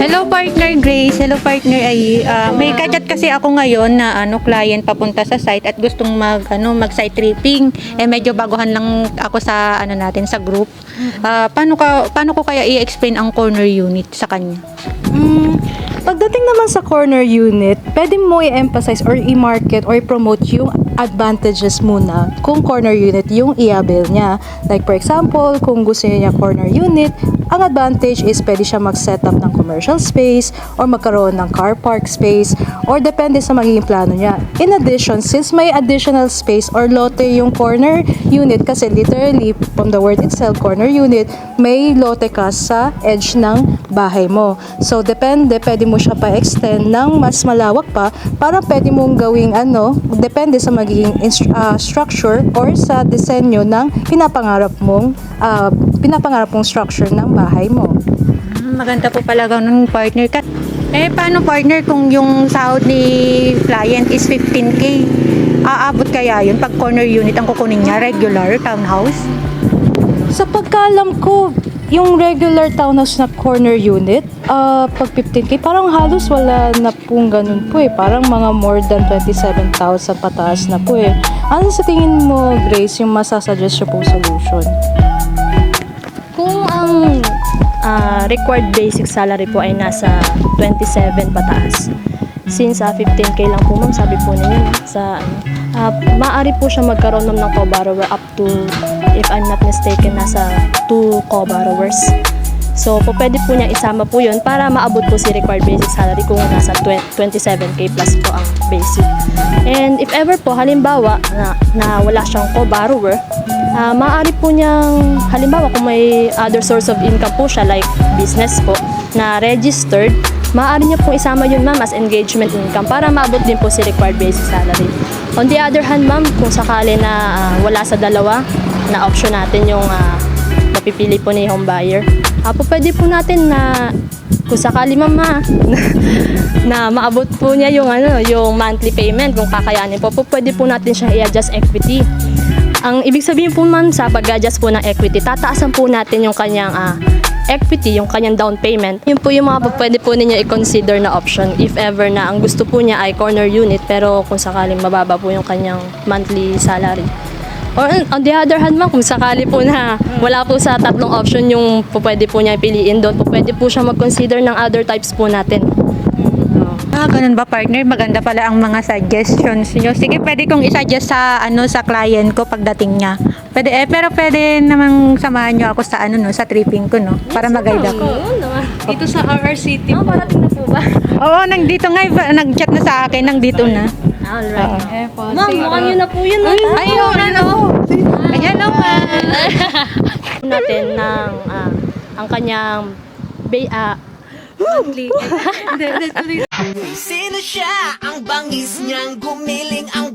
Hello partner Grace, hello partner Ai. May kachat kasi ako ngayon na client papunta sa site at gustong mag site tripping. Medyo baguhan lang ako sa natin sa group. Paano ko kaya i-explain ang corner unit sa kanya? Pagdating naman sa corner unit, pwede mo i-emphasize or i-market or i-promote yung advantages muna kung corner unit yung i-avail niya. Like for example, kung gusto niya corner unit, ang advantage is pwede siya mag-set up ng commercial space or magkaroon ng car park space or depende sa magiging plano niya. In addition, since may additional space or lote yung corner unit, kasi literally from the word itself, corner unit, may lote ka sa edge ng bahay mo. So depende, pwede mo siya pa-extend ng mas malawak pa para pwede mong gawing depende sa magiging structure or sa disenyo ng pinapangarap mong structure ng bahay mo. Maganda po pala ganun partner. Paano partner kung yung sahod ni client is 15K? Aabot kaya yun pag corner unit ang kukunin niya, regular townhouse? Sa pagkaalam ko, yung regular townhouse na corner unit, pag 15K, parang halos wala na pong ganun po eh. Parang mga more than 27,000 pataas na po eh. Ano sa tingin mo, Grace, yung masasuggest po solution? Kung ang required basic salary po ay nasa 27 pataas, since 15K lang po ma'am, sabi po ninyo maaari po siya magkaroon ng co-borrower up to, if I'm not mistaken, nasa 2 co-borrowers. So po pwede po niya isama po yun para maabot po si required basic salary kung nasa 27K plus po ang basic. And if ever po halimbawa na wala siyang co-borrower, maaari po niyang, halimbawa kung may other source of income po siya like business po na registered, maaari niya po isama yun ma'am as engagement income para maabot din po si required basic salary. On the other hand ma'am, kung sakali na wala sa dalawa na option natin yung napipili po ni home buyer, po pwede po natin na kung sakali ma'am na maabot po niya yung monthly payment, kung kakayanin po pwede po natin siya i-adjust equity. Ang ibig sabihin po ma'am, sa pag-adjust po ng equity, tataasan po natin yung kanyang equity, yung kanyang down payment. Yun po yung mga pwede po ninyo i-consider na option if ever na ang gusto po niya ay corner unit pero kung sakaling mababa po yung kanyang monthly salary. Or on the other hand ma'am, kung sakali po na wala po sa tatlong option yung pwede po niya piliin doon, pwede po siya mag-consider ng other types po natin. Ganun ba partner? Maganda pala ang mga suggestions niyo. Sige, pwede kong i-suggest sa client ko pagdating niya. Pwede pero pwede namang samahan niyo ako sa sa tripping ko para mag-guide ako. Dito sa RRCT. Parating na po ba? Oo, nandito nga nag-chat na sa akin, nandito na. Alright. Ma'am, mukhang yun na po yun. Ayun, Ayan naman. Natin ng ang kanyang Sino siya? Ang bangis niyang gumiling ang